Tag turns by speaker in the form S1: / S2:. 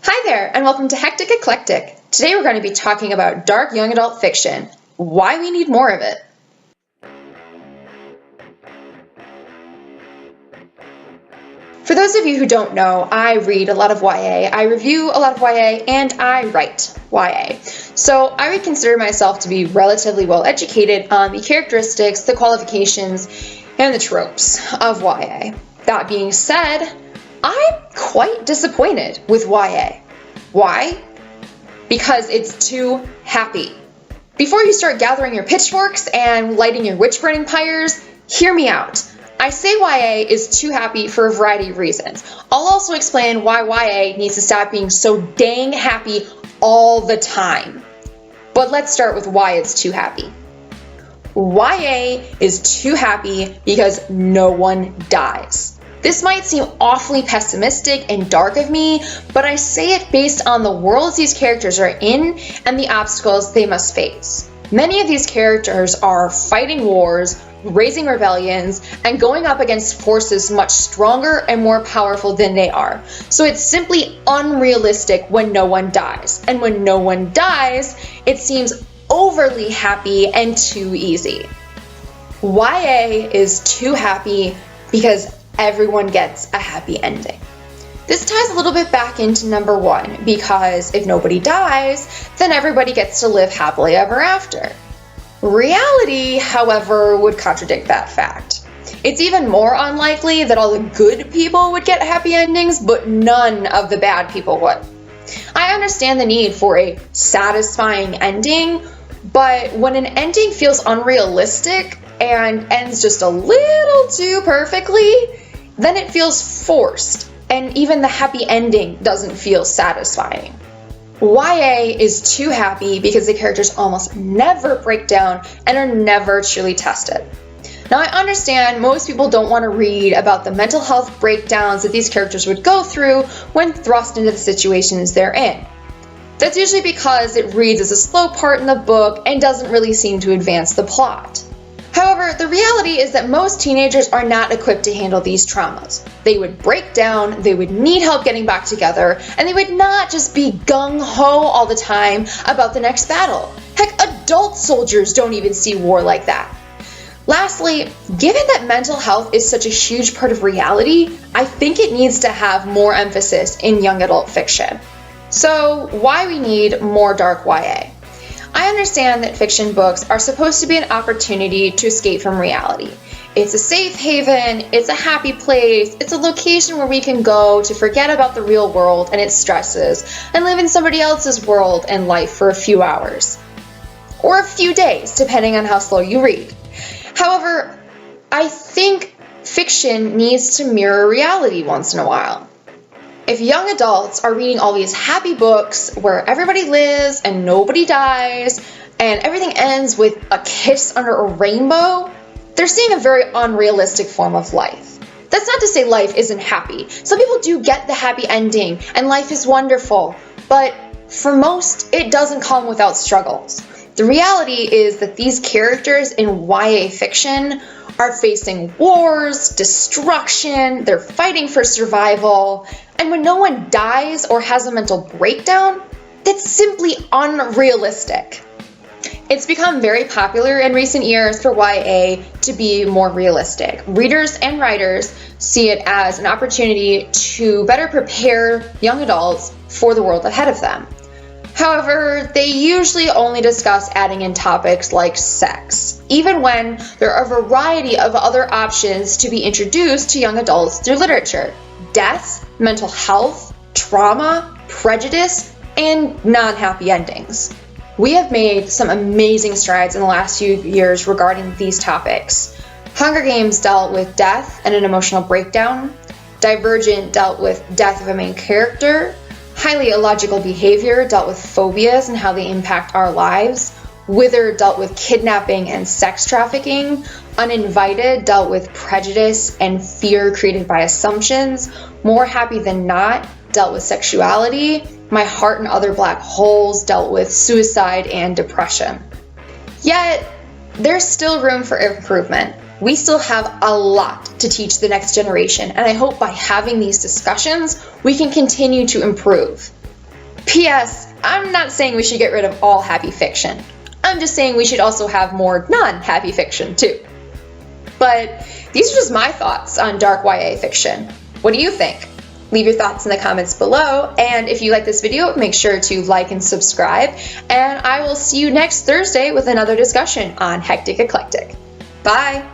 S1: Hi there, and welcome to Hectic Eclectic. Today we're going to be talking about dark young adult fiction, why we need more of it. For those of you who don't know, I read a lot of YA, I review a lot of YA, and I write YA. So I would consider myself to be relatively well educated on the characteristics, the qualifications, and the tropes of YA. That being said, I'm quite disappointed with YA. Why? Because it's too happy. Before you start gathering your pitchforks and lighting your witch-burning pyres, hear me out. I say YA is too happy for a variety of reasons. I'll also explain why YA needs to stop being so dang happy all the time. But let's start with why it's too happy. YA is too happy because no one dies. This might seem awfully pessimistic and dark of me, but I say it based on the worlds these characters are in and the obstacles they must face. Many of these characters are fighting wars, raising rebellions, and going up against forces much stronger and more powerful than they are. So it's simply unrealistic when no one dies. And when no one dies, it seems overly happy and too easy. YA is too happy because everyone gets a happy ending. This ties a little bit back into number one, because if nobody dies, then everybody gets to live happily ever after. Reality, however, would contradict that fact. It's even more unlikely that all the good people would get happy endings, but none of the bad people would. I understand the need for a satisfying ending, but when an ending feels unrealistic and ends just a little too perfectly, then it feels forced, and even the happy ending doesn't feel satisfying. YA is too happy because the characters almost never break down and are never truly tested. Now, I understand most people don't want to read about the mental health breakdowns that these characters would go through when thrust into the situations they're in. That's usually because it reads as a slow part in the book and doesn't really seem to advance the plot. However, the reality is that most teenagers are not equipped to handle these traumas. They would break down, they would need help getting back together, and they would not just be gung-ho all the time about the next battle. Heck, adult soldiers don't even see war like that. Lastly, given that mental health is such a huge part of reality, I think it needs to have more emphasis in young adult fiction. So, why we need more dark YA? I understand that fiction books are supposed to be an opportunity to escape from reality. It's a safe haven, it's a happy place, it's a location where we can go to forget about the real world and its stresses and live in somebody else's world and life for a few hours. Or a few days, depending on how slow you read. However, I think fiction needs to mirror reality once in a while. If young adults are reading all these happy books where everybody lives and nobody dies and everything ends with a kiss under a rainbow, they're seeing a very unrealistic form of life. That's not to say life isn't happy. Some people do get the happy ending and life is wonderful, but for most, it doesn't come without struggles. The reality is that these characters in YA fiction are facing wars, destruction, they're fighting for survival, and when no one dies or has a mental breakdown, that's simply unrealistic. It's become very popular in recent years for YA to be more realistic. Readers and writers see it as an opportunity to better prepare young adults for the world ahead of them. However, they usually only discuss adding in topics like sex, even when there are a variety of other options to be introduced to young adults through literature: death, mental health, trauma, prejudice, and non-happy endings. We have made some amazing strides in the last few years regarding these topics. Hunger Games dealt with death and an emotional breakdown. Divergent dealt with death of a main character. Highly Illogical Behavior dealt with phobias and how they impact our lives. Wither dealt with kidnapping and sex trafficking. Uninvited dealt with prejudice and fear created by assumptions. More Happy Than Not dealt with sexuality. My Heart and Other Black Holes dealt with suicide and depression. Yet, there's still room for improvement. We still have a lot to teach the next generation, and I hope by having these discussions, we can continue to improve. P.S. I'm not saying we should get rid of all happy fiction. I'm just saying we should also have more non-happy fiction too. But these are just my thoughts on dark YA fiction. What do you think? Leave your thoughts in the comments below, and if you like this video, make sure to like and subscribe, and I will see you next Thursday with another discussion on Hectic Eclectic. Bye!